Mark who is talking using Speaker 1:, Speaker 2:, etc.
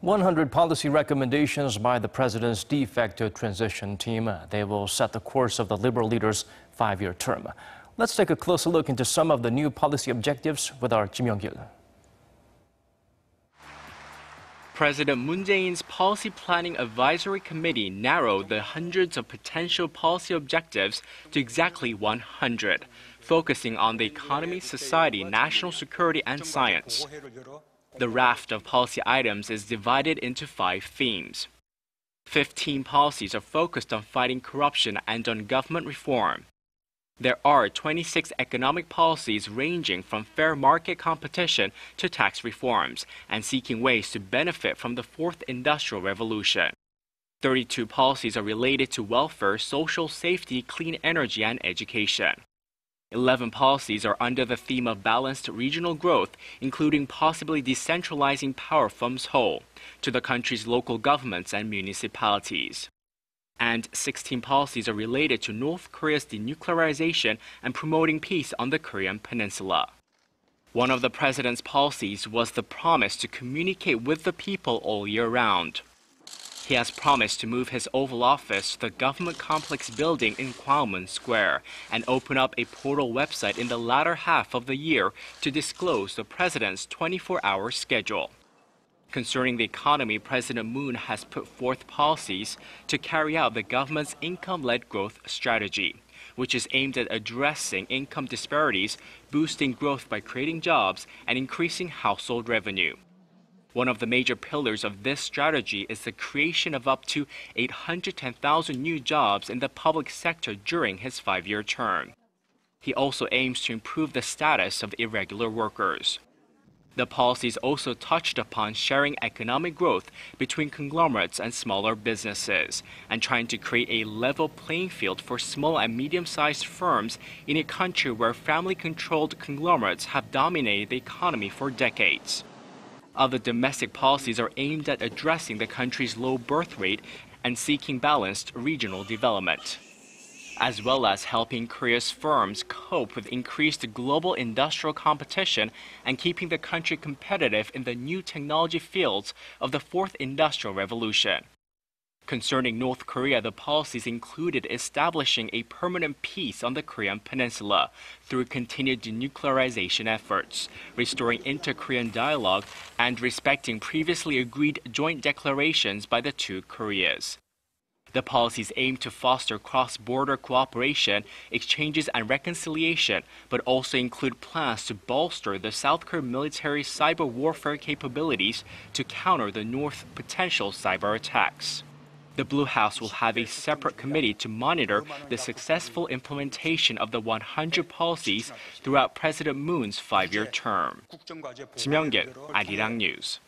Speaker 1: 100 policy recommendations by the president's de facto transition team. They will set the course of the Liberal leader's 5-year term. Let's take a closer look into some of the new policy objectives with our Ji Myung-kil.
Speaker 2: President Moon Jae-in's Policy Planning Advisory Committee narrowed the hundreds of potential policy objectives to exactly 100, focusing on the economy, society, national security, and science. The raft of policy items is divided into 5 themes. 15 policies are focused on fighting corruption and on government reform. There are 26 economic policies ranging from fair market competition to tax reforms and seeking ways to benefit from the fourth industrial revolution. 32 policies are related to welfare, social safety, clean energy, and education. 11 policies are under the theme of balanced regional growth, including possibly decentralizing power from Seoul to the country's local governments and municipalities. And 16 policies are related to North Korea's denuclearization and promoting peace on the Korean peninsula. One of the president's policies was the promise to communicate with the people all year round. He has promised to move his Oval Office to the government complex building in Gwanghwamun Square and open up a portal website in the latter half of the year to disclose the president's 24-hour schedule. Concerning the economy, President Moon has put forth policies to carry out the government's income-led growth strategy, which is aimed at addressing income disparities, boosting growth by creating jobs, and increasing household revenue. One of the major pillars of this strategy is the creation of up to 810,000 new jobs in the public sector during his 5-year term. He also aims to improve the status of irregular workers. The policies also touched upon sharing economic growth between conglomerates and smaller businesses, and trying to create a level playing field for small and medium-sized firms in a country where family-controlled conglomerates have dominated the economy for decades. Other domestic policies are aimed at addressing the country's low birth rate and seeking balanced regional development, as well as helping Korea's firms cope with increased global industrial competition and keeping the country competitive in the new technology fields of the fourth industrial revolution. Concerning North Korea, the policies included establishing a permanent peace on the Korean peninsula through continued denuclearization efforts, restoring inter-Korean dialogue, and respecting previously agreed joint declarations by the two Koreas. The policies aim to foster cross-border cooperation, exchanges, and reconciliation, but also include plans to bolster the South Korean military cyber warfare capabilities to counter the North's potential cyber attacks. The Blue House will have a separate committee to monitor the successful implementation of the 100 policies throughout President Moon's 5-year term. Ji Myung-kil, Arirang News.